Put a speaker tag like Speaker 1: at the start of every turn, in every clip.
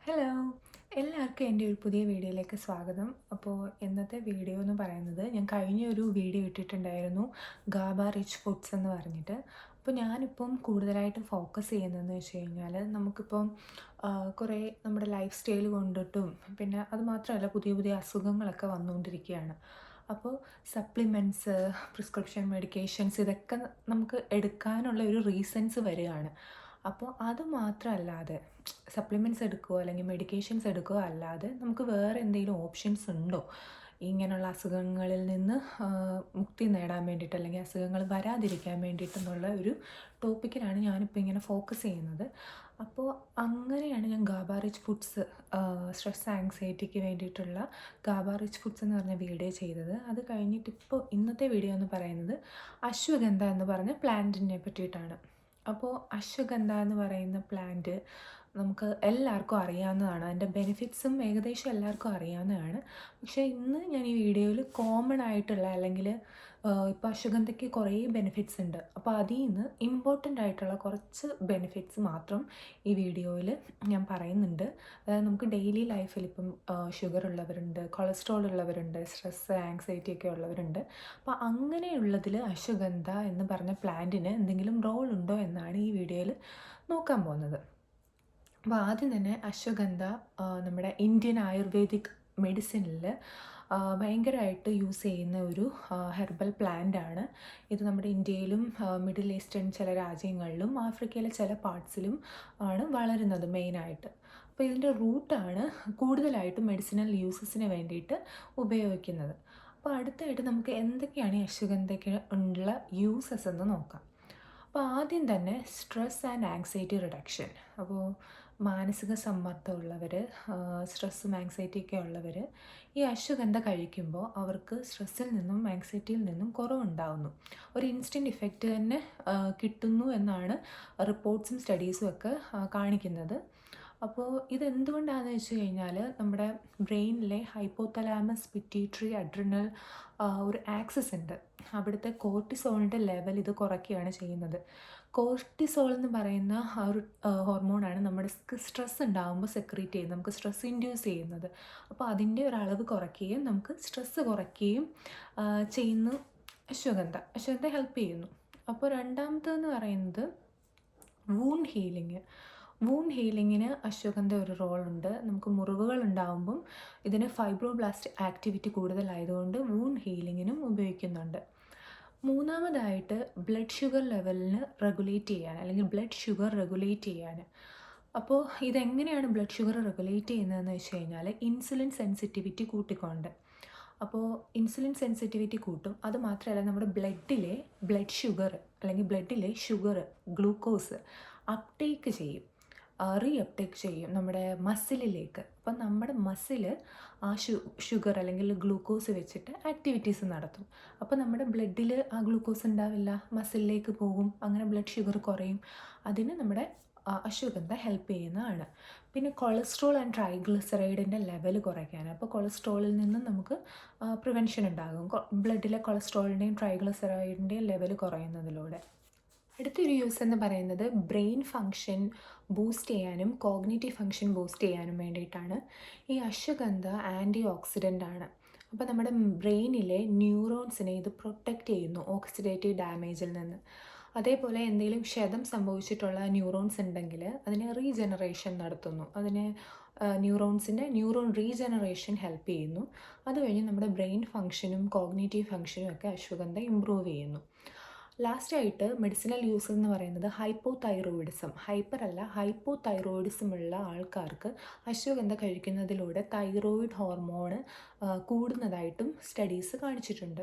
Speaker 1: Hello! എല്ലാവർക്കും എൻ്റെ ഒരു പുതിയ വീഡിയോയിലേക്ക് സ്വാഗതം. അപ്പോൾ ഇന്നത്തെ വീഡിയോ എന്ന് പറയുന്നത് ഞാൻ കഴിഞ്ഞ ഒരു വീഡിയോ ഇട്ടിട്ടുണ്ടായിരുന്നു ഗാബ റിച്ച് ഫുഡ്സ് എന്ന് പറഞ്ഞിട്ട്. അപ്പോൾ ഞാനിപ്പം കൂടുതലായിട്ടും ഫോക്കസ് ചെയ്യുന്നതെന്ന് വെച്ച് കഴിഞ്ഞാൽ നമുക്കിപ്പം കുറേ നമ്മുടെ ലൈഫ് സ്റ്റൈൽ കൊണ്ടിട്ടും പിന്നെ അത് മാത്രമല്ല പുതിയ പുതിയ അസുഖങ്ങളൊക്കെ വന്നുകൊണ്ടിരിക്കുകയാണ്. അപ്പോൾ സപ്ലിമെൻറ്റ്സ്, പ്രിസ്ക്രിപ്ഷൻ മെഡിക്കേഷൻസ് ഇതൊക്കെ നമുക്ക് എടുക്കാനുള്ള ഒരു റീസൺസ് വരികയാണ്. അപ്പോൾ അത് മാത്രമല്ലാതെ സപ്ലിമെൻറ്റ്സ് എടുക്കുകയോ അല്ലെങ്കിൽ മെഡിക്കേഷൻസ് എടുക്കുകയോ അല്ലാതെ നമുക്ക് വേറെ എന്തെങ്കിലും ഓപ്ഷൻസ് ഉണ്ടോ ഇങ്ങനെയുള്ള അസുഖങ്ങളിൽ നിന്ന് മുക്തി നേടാൻ വേണ്ടിയിട്ട് അല്ലെങ്കിൽ അസുഖങ്ങൾ വരാതിരിക്കാൻ വേണ്ടിയിട്ടെന്നുള്ള ഒരു ടോപ്പിക്കിലാണ് ഞാനിപ്പോൾ ഇങ്ങനെ ഫോക്കസ് ചെയ്യുന്നത്. അപ്പോൾ അങ്ങനെയാണ് ഞാൻ ഗാബ റിച്ച് ഫുഡ്സ് സ്ട്രെസ് ആങ്സൈറ്റിക്ക് വേണ്ടിയിട്ടുള്ള ഗാബ റിച്ച് ഫുഡ്സ് എന്ന് പറഞ്ഞ വീഡിയോ ചെയ്തത്. അത് കഴിഞ്ഞിട്ട് ഇപ്പോൾ ഇന്നത്തെ വീഡിയോ എന്ന് പറയുന്നത് അശ്വഗന്ധ എന്ന് പറഞ്ഞ പ്ലാന്റിനെ പറ്റിയിട്ടാണ്. അപ്പോൾ അശ്വഗന്ധ എന്ന് പറയുന്ന പ്ലാന്റ് നമുക്ക് എല്ലാവർക്കും അറിയാവുന്നതാണ്. അതിൻ്റെ ബെനിഫിറ്റ്സും ഏകദേശം എല്ലാവർക്കും അറിയാവുന്നതാണ്. പക്ഷേ ഇന്ന് ഞാൻ ഈ വീഡിയോയിൽ കോമൺ ആയിട്ടുള്ള അല്ലെങ്കിൽ ഇപ്പോൾ അശ്വഗന്ധയ്ക്ക് കുറേ ബെനിഫിറ്റ്സ് ഉണ്ട്. അപ്പോൾ അതിൽ നിന്ന് ഇമ്പോർട്ടൻ്റ് ആയിട്ടുള്ള കുറച്ച് ബെനിഫിറ്റ്സ് മാത്രം ഈ വീഡിയോയിൽ ഞാൻ പറയുന്നുണ്ട്. അതായത് നമുക്ക് ഡെയിലി ലൈഫിൽ ഇപ്പം ഷുഗർ ഉള്ളവരുണ്ട്, കൊളസ്ട്രോൾ ഉള്ളവരുണ്ട്, സ്ട്രെസ് ആങ്സൈറ്റി ഒക്കെ ഉള്ളവരുണ്ട്. അപ്പോൾ അങ്ങനെയുള്ളതിൽ അശ്വഗന്ധ എന്ന് പറഞ്ഞ പ്ലാന്റിന് എന്തെങ്കിലും റോൾ ഉണ്ടോ എന്നാണ് ഈ വീഡിയോയിൽ നോക്കാൻ പോകുന്നത്. അപ്പോൾ ആദ്യം തന്നെ അശ്വഗന്ധ നമ്മുടെ ഇന്ത്യൻ ആയുർവേദിക് മെഡിസിനിൽ ഭയങ്കരമായിട്ട് യൂസ് ചെയ്യുന്ന ഒരു ഹെർബൽ പ്ലാന്റ് ആണ്. ഇത് നമ്മുടെ ഇന്ത്യയിലും മിഡിൽ ഈസ്റ്റേൺ ചില രാജ്യങ്ങളിലും ആഫ്രിക്കയിലെ ചില പാർട്സിലും ആണ് വളരുന്നത് മെയിനായിട്ട്. അപ്പോൾ ഇതിൻ്റെ റൂട്ടാണ് കൂടുതലായിട്ടും മെഡിസിനൽ യൂസസിന് വേണ്ടിയിട്ട് ഉപയോഗിക്കുന്നത്. അപ്പോൾ അടുത്തായിട്ട് നമുക്ക് എന്തൊക്കെയാണ് ഈ അശ്വഗന്ധയ്ക്ക് ഉള്ള യൂസസ് എന്ന് നോക്കാം. അപ്പോൾ ആദ്യം തന്നെ സ്ട്രെസ് ആൻഡ് ആങ്സൈറ്റി റിഡക്ഷൻ. അപ്പോൾ മാനസിക സമ്മർദ്ദമുള്ളവർ, സ്ട്രെസ്സും ആങ്സൈറ്റിയൊക്കെ ഉള്ളവർ ഈ അശ്വഗന്ധ കഴിക്കുമ്പോൾ അവർക്ക് സ്ട്രെസ്സിൽ നിന്നും ആങ്സൈറ്റിയിൽ നിന്നും കുറവുണ്ടാകുന്നു. ഒരു ഇൻസ്റ്റൻറ്റ് ഇഫക്റ്റ് തന്നെ കിട്ടുന്നു എന്നാണ് റിപ്പോർട്ട്സും സ്റ്റഡീസും ഒക്കെ കാണിക്കുന്നത്. അപ്പോൾ ഇതെന്തുകൊണ്ടാണെന്ന് വെച്ച് കഴിഞ്ഞാൽ നമ്മുടെ ബ്രെയിനിലെ ഹൈപ്പോതലാമസ് പിറ്റ്യൂട്ടറി അഡ്രിനൽ ഒരു ആക്സിസ് ഉണ്ട്. അവിടുത്തെ കോർട്ടിസോളിൻ്റെ ലെവൽ ഇത് കുറയ്ക്കുകയാണ് ചെയ്യുന്നത്. കോർട്ടിസോൾ എന്ന് പറയുന്ന ആ ഒരു ഹോർമോണാണ് നമ്മുടെ സ്ട്രെസ് ഉണ്ടാകുമ്പോൾ സെക്രീറ്റ് ചെയ്യുന്നത്, നമുക്ക് സ്ട്രെസ് ഇൻഡ്യൂസ് ചെയ്യുന്നത്. അപ്പോൾ അതിൻ്റെ ഒരളവ് കുറയ്ക്കുകയും നമുക്ക് സ്ട്രെസ്സ് കുറയ്ക്കുകയും ചെയ്യുന്നു അശ്വഗന്ധ ഹെൽപ്പ് ചെയ്യുന്നു. അപ്പോൾ രണ്ടാമത്തേന്ന് പറയുന്നത് വൂണ്ട് ഹീലിങ്ങിന് അശ്വഗന്ധ ഒരു റോളുണ്ട്. നമുക്ക് മുറിവുകൾ ഉണ്ടാകുമ്പം ഇതിന് ഫൈബ്രോബ്ലാസ്റ്റ് ആക്ടിവിറ്റി കൂടുതലായതുകൊണ്ട് വൂണ്ട് ഹീലിങ്ങിനും ഉപയോഗിക്കുന്നുണ്ട്. മൂന്നാമതായിട്ട് ബ്ലഡ് ഷുഗർ ലെവലിന് റെഗുലേറ്റ് ചെയ്യാൻ അല്ലെങ്കിൽ ബ്ലഡ് ഷുഗർ റെഗുലേറ്റ് ചെയ്യാൻ. അപ്പോൾ ഇതെങ്ങനെയാണ് ബ്ലഡ് ഷുഗർ റെഗുലേറ്റ് ചെയ്യുന്നതെന്ന് വെച്ച് കഴിഞ്ഞാൽ ഇൻസുലിൻ സെൻസിറ്റിവിറ്റി കൂട്ടിക്കൊണ്ട്. അപ്പോൾ ഇൻസുലിൻ സെൻസിറ്റിവിറ്റി കൂട്ടും. അതുമാത്രമല്ല നമ്മുടെ ബ്ലഡ് ഷുഗർ അല്ലെങ്കിൽ ബ്ലഡിലെ ഷുഗർ ഗ്ലൂക്കോസ് അപ്ടേക്ക് ചെയ്യും, അപ്ടേക്ക് ചെയ്യും നമ്മുടെ മസിലിലേക്ക്. അപ്പം നമ്മുടെ മസിൽ ആ ഷുഗർ അല്ലെങ്കിൽ ഗ്ലൂക്കോസ് വെച്ചിട്ട് ആക്ടിവിറ്റീസ് നടത്തും. അപ്പോൾ നമ്മുടെ ബ്ലഡിൽ ആ ഗ്ലൂക്കോസ് ഉണ്ടാവില്ല, മസിലിലേക്ക് പോകും, അങ്ങനെ ബ്ലഡ് ഷുഗർ കുറയും. അതിന് നമ്മുടെ അശ്വഗന്ധ ഹെൽപ്പ് ചെയ്യുന്നതാണ്. പിന്നെ കൊളസ്ട്രോൾ ആൻഡ് ട്രൈഗ്ലിസറൈഡിൻ്റെ ലെവൽ കുറയ്ക്കാൻ. അപ്പോൾ കൊളസ്ട്രോളിൽ നിന്നും നമുക്ക് പ്രിവെൻഷൻ ഉണ്ടാകും, ബ്ലഡിലെ കൊളസ്ട്രോളിൻ്റെയും ട്രൈഗ്ലിസറൈഡിൻ്റെയും ലെവൽ കുറയുന്നതിലൂടെ. അടുത്തൊരു യൂസ് എന്ന് പറയുന്നത് ബ്രെയിൻ ഫങ്ഷൻ ബൂസ്റ്റ് ചെയ്യാനും കോഗ്നിറ്റീവ് ഫങ്ഷൻ ബൂസ്റ്റ് ചെയ്യാനും വേണ്ടിയിട്ടാണ്. ഈ അശ്വഗന്ധ ആൻറ്റി ഓക്സിഡൻ്റ് ആണ്. അപ്പോൾ നമ്മുടെ ബ്രെയിനിലെ ന്യൂറോൺസിനെ ഇത് പ്രൊട്ടക്റ്റ് ചെയ്യുന്നു ഓക്സിഡേറ്റീവ് ഡാമേജിൽ നിന്ന്. അതേപോലെ എന്തെങ്കിലും ക്ഷതം സംഭവിച്ചിട്ടുള്ള ന്യൂറോൺസ് ഉണ്ടെങ്കിൽ അതിനെ റീജനറേഷൻ നടത്തുന്നു. അതിന് ന്യൂറോൺ റീജനറേഷൻ ഹെൽപ്പ് ചെയ്യുന്നു. അതുകഴിഞ്ഞ് നമ്മുടെ ബ്രെയിൻ ഫങ്ഷനും കോഗ്നിറ്റീവ് ഫങ്ഷനും ഒക്കെ അശ്വഗന്ധ ഇമ്പ്രൂവ് ചെയ്യുന്നു. ലാസ്റ്റായിട്ട് മെഡിസിനൽ യൂസ് എന്ന് പറയുന്നത് ഹൈപ്പോതൈറോയിഡിസം ഉള്ള ആൾക്കാർക്ക് അശ്വഗന്ധ കഴിക്കുന്നതിലൂടെ തൈറോയിഡ് ഹോർമോണ് കൂടുന്നതായിട്ടും സ്റ്റഡീസ് കാണിച്ചിട്ടുണ്ട്.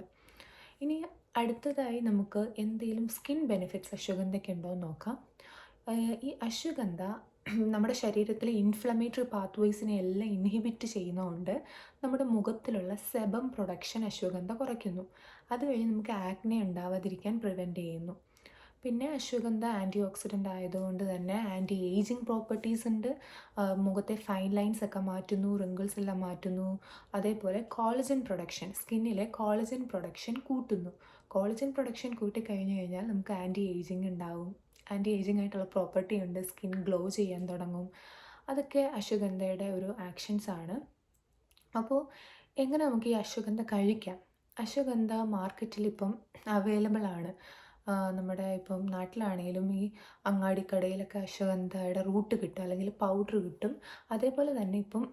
Speaker 1: ഇനി അടുത്തതായി നമുക്ക് എന്തെങ്കിലും സ്കിൻ ബെനിഫിറ്റ്സ് അശ്വഗന്ധയ്ക്ക് ഉണ്ടോ എന്ന് നോക്കാം. ഈ അശ്വഗന്ധ നമ്മുടെ ശരീരത്തിലെ ഇൻഫ്ലമേറ്ററി പാത്വേസിനെ എല്ലാം ഇൻഹിബിറ്റ് ചെയ്യുന്നതുകൊണ്ട് നമ്മുടെ മുഖത്തിലുള്ള സെബം പ്രൊഡക്ഷൻ അശ്വഗന്ധ കുറയ്ക്കുന്നു. അതുവഴി നമുക്ക് ആക്നെ ഉണ്ടാവാതിരിക്കാൻ പ്രിവെൻറ്റ് ചെയ്യുന്നു. പിന്നെ അശ്വഗന്ധ ആൻറ്റി ഓക്സിഡൻ്റ് ആയതുകൊണ്ട് തന്നെ ആൻറ്റി ഏജിങ് പ്രോപ്പർട്ടീസ് ഉണ്ട്. മുഖത്തെ ഫൈൻ ലൈൻസ് ഒക്കെ മാറ്റുന്നു, റിങ്കിൾസ് എല്ലാം മാറ്റുന്നു. അതേപോലെ സ്കിന്നിലെ കോളജൻ പ്രൊഡക്ഷൻ കൂട്ടുന്നു. കോളജൻ പ്രൊഡക്ഷൻ കൂട്ടിക്കഴിഞ്ഞ് കഴിഞ്ഞാൽ നമുക്ക് ആൻറ്റി ഏജിങ് ഉണ്ടാവും. ആൻറ്റി ഏജിങ് ആയിട്ടുള്ള പ്രോപ്പർട്ടി ഉണ്ട്, സ്കിൻ ഗ്ലോ ചെയ്യാൻ തുടങ്ങും. അതൊക്കെ അശ്വഗന്ധയുടെ ഒരു ആക്ഷൻസാണ്. അപ്പോൾ എങ്ങനെ നമുക്ക് ഈ അശ്വഗന്ധ കഴിക്കാം? അശ്വഗന്ധ മാർക്കറ്റിലിപ്പം അവൈലബിൾ ആണ്. നമ്മുടെ ഇപ്പം നാട്ടിലാണെങ്കിലും ഈ അങ്ങാടിക്കടയിലൊക്കെ അശ്വഗന്ധയുടെ റൂട്ട് കിട്ടും, അല്ലെങ്കിൽ പൗഡർ കിട്ടും. അതേപോലെ തന്നെ ഇപ്പം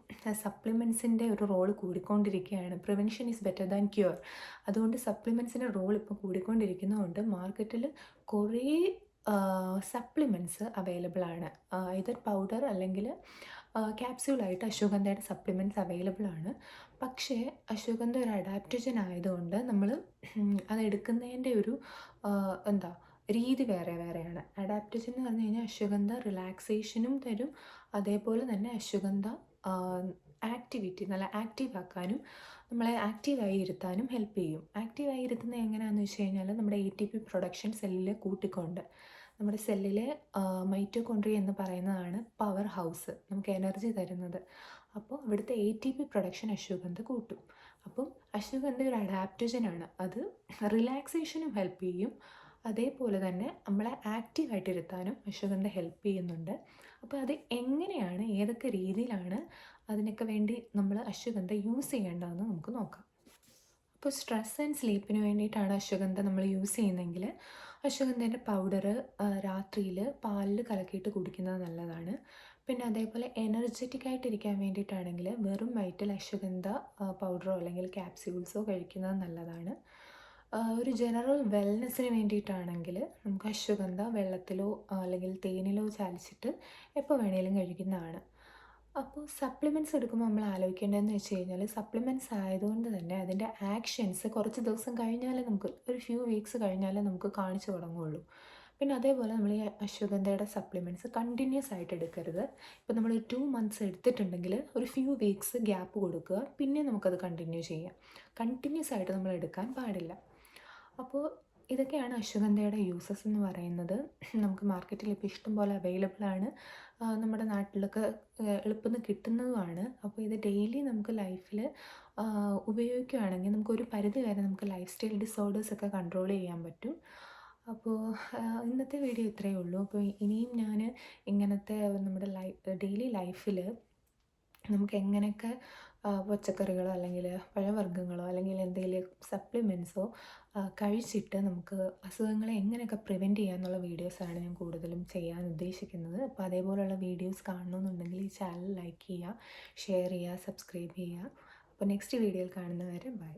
Speaker 1: സപ്ലിമെൻറ്റ്സിൻ്റെ ഒരു റോള് കൂടിക്കൊണ്ടിരിക്കുകയാണ്. Prevention is better than cure. അതുകൊണ്ട് സപ്ലിമെൻറ്റ്സിൻ്റെ റോൾ ഇപ്പോൾ കൂടിക്കൊണ്ടിരിക്കുന്നതുകൊണ്ട് മാർക്കറ്റിൽ കുറേ സപ്ലിമെൻറ്റ്സ് അവൈലബിൾ ആണ്. ഇതർ പൗഡർ അല്ലെങ്കിൽ ക്യാപ്സ്യൂളായിട്ട് അശ്വഗന്ധയുടെ സപ്ലിമെൻറ്റ്സ് അവൈലബിൾ ആണ്. പക്ഷേ അശ്വഗന്ധ ഒരു അഡാപ്റ്റോജൻ ആയതുകൊണ്ട് നമ്മൾ അതെടുക്കുന്നതിൻ്റെ ഒരു എന്താ രീതി വേറെ വേറെയാണ്. അഡാപ്റ്റോജൻ എന്ന് പറഞ്ഞു കഴിഞ്ഞാൽ അശ്വഗന്ധ റിലാക്സേഷനും തരും, അതേപോലെ തന്നെ അശ്വഗന്ധ ആക്ടിവിറ്റി നല്ല ആക്റ്റീവ് ആക്കാനും നമ്മളെ ആക്റ്റീവായി ഇരുത്താനും ഹെൽപ്പ് ചെയ്യും. ആക്റ്റീവായി ഇരുത്തുന്നത് എങ്ങനെയാണെന്ന് വെച്ച് കഴിഞ്ഞാൽ നമ്മുടെ ATP പ്രൊഡക്ഷൻ സെല്ലിൽ കൂട്ടിക്കൊണ്ട് നമ്മുടെ സെല്ലിലെ മൈറ്റോകോൺട്രിയ എന്ന് പറയുന്നതാണ് പവർ ഹൗസ്, നമുക്ക് എനർജി തരുന്നത്. അപ്പോൾ ഇവിടുത്തെ ATP പ്രൊഡക്ഷൻ അശ്വഗന്ധ കൂട്ടും. അപ്പം അശ്വഗന്ധ ഒരു അഡാപ്റ്റോജനാണ്. അത് റിലാക്സേഷനും ഹെൽപ്പ് ചെയ്യും, അതേപോലെ തന്നെ നമ്മളെ ആക്റ്റീവായിട്ടിരുത്താനും അശ്വഗന്ധ ഹെൽപ്പ് ചെയ്യുന്നുണ്ട്. അപ്പോൾ അത് എങ്ങനെയാണ്, ഏതൊക്കെ രീതിയിലാണ് അതിനൊക്കെ വേണ്ടി നമ്മൾ അശ്വഗന്ധ യൂസ് ചെയ്യേണ്ടതെന്ന് നമുക്ക് നോക്കാം. ഇപ്പോൾ സ്ട്രെസ് ആൻഡ് സ്ലീപ്പിന് വേണ്ടിയിട്ടാണ് അശ്വഗന്ധ നമ്മൾ യൂസ് ചെയ്യുന്നതെങ്കിൽ അശ്വഗന്ധേൻ്റെ പൗഡർ രാത്രിയിൽ പാലിൽ കലക്കിയിട്ട് കുടിക്കുന്നത് നല്ലതാണ്. പിന്നെ അതേപോലെ എനർജറ്റിക് ആയിട്ടിരിക്കാൻ വേണ്ടിയിട്ടാണെങ്കിൽ വെറും വയറ്റിൽ അശ്വഗന്ധ പൗഡറോ അല്ലെങ്കിൽ ക്യാപ്സ്യൂൾസോ കഴിക്കുന്നത് നല്ലതാണ്. ഒരു ജനറൽ വെൽനെസ്സിന് വേണ്ടിയിട്ടാണെങ്കിൽ നമുക്ക് അശ്വഗന്ധ വെള്ളത്തിലോ അല്ലെങ്കിൽ തേനിലോ ചാലിച്ചിട്ട് എപ്പോൾ വേണേലും കഴിക്കുന്നതാണ്. അപ്പോൾ സപ്ലിമെൻറ്റ്സ് എടുക്കുമ്പോൾ നമ്മൾ ആലോചിക്കേണ്ടതെന്ന് വെച്ച് കഴിഞ്ഞാൽ സപ്ലിമെൻറ്റ്സ് ആയതുകൊണ്ട് തന്നെ അതിൻ്റെ ആക്ഷൻസ് കുറച്ച് ദിവസം കഴിഞ്ഞാലേ നമുക്ക്, ഒരു ഫ്യൂ വീക്സ് കഴിഞ്ഞാലേ നമുക്ക് കാണിച്ചു തുടങ്ങുകയുള്ളൂ. പിന്നെ അതേപോലെ നമ്മൾ ഈ അശ്വഗന്ധയുടെ സപ്ലിമെൻറ്റ്സ് കണ്ടിന്യൂസ് ആയിട്ട് എടുക്കരുത്. ഇപ്പോൾ നമ്മൾ 2 months എടുത്തിട്ടുണ്ടെങ്കിൽ ഒരു ഫ്യൂ വീക്സ് ഗ്യാപ്പ് കൊടുക്കുക, പിന്നെ നമുക്കത് കണ്ടിന്യൂ ചെയ്യാം. കണ്ടിന്യൂസ് ആയിട്ട് നമ്മൾ എടുക്കാൻ പാടില്ല. അപ്പോൾ ഇതൊക്കെയാണ് അശ്വഗന്ധയുടെ യൂസസ് എന്ന് പറയുന്നത്. നമുക്ക് മാർക്കറ്റിൽ ഇപ്പോൾ ഇഷ്ടം പോലെ അവൈലബിൾ ആണ്, നമ്മുടെ നാട്ടിലൊക്കെ എളുപ്പത്തിൽ കിട്ടുന്നതുമാണ്. അപ്പോൾ ഇത് ഡെയിലി നമുക്ക് ലൈഫിൽ ഉപയോഗിക്കുകയാണെങ്കിൽ നമുക്കൊരു പരിധി വരെ നമുക്ക് ലൈഫ് സ്റ്റൈൽ ഡിസോർഡേഴ്സൊക്കെ കൺട്രോൾ ചെയ്യാൻ പറ്റും. അപ്പോൾ ഇന്നത്തെ വീഡിയോ ഇത്രയേ ഉള്ളൂ. അപ്പോൾ ഇനിയും ഞാൻ ഇങ്ങനത്തെ നമ്മുടെ ഡെയിലി ലൈഫിൽ നമുക്ക് എങ്ങനെയൊക്കെ പച്ചക്കറികളോ അല്ലെങ്കിൽ പഴവർഗ്ഗങ്ങളോ അല്ലെങ്കിൽ എന്തെങ്കിലും സപ്ലിമെൻറ്റ്സോ കഴിച്ചിട്ട് നമുക്ക് അസുഖങ്ങളെ എങ്ങനെയൊക്കെ പ്രിവെൻറ്റ് ചെയ്യാമെന്നുള്ള വീഡിയോസാണ് ഞാൻ കൂടുതലും ചെയ്യാൻ ഉദ്ദേശിക്കുന്നത്. അപ്പോൾ അതേപോലെയുള്ള വീഡിയോസ് കാണണമെന്നുണ്ടെങ്കിൽ ഈ ചാനൽ ലൈക്ക് ചെയ്യുക, ഷെയർ ചെയ്യുക, സബ്സ്ക്രൈബ് ചെയ്യുക. അപ്പോൾ നെക്സ്റ്റ് വീഡിയോയിൽ കാണുന്നവരെ ബൈ.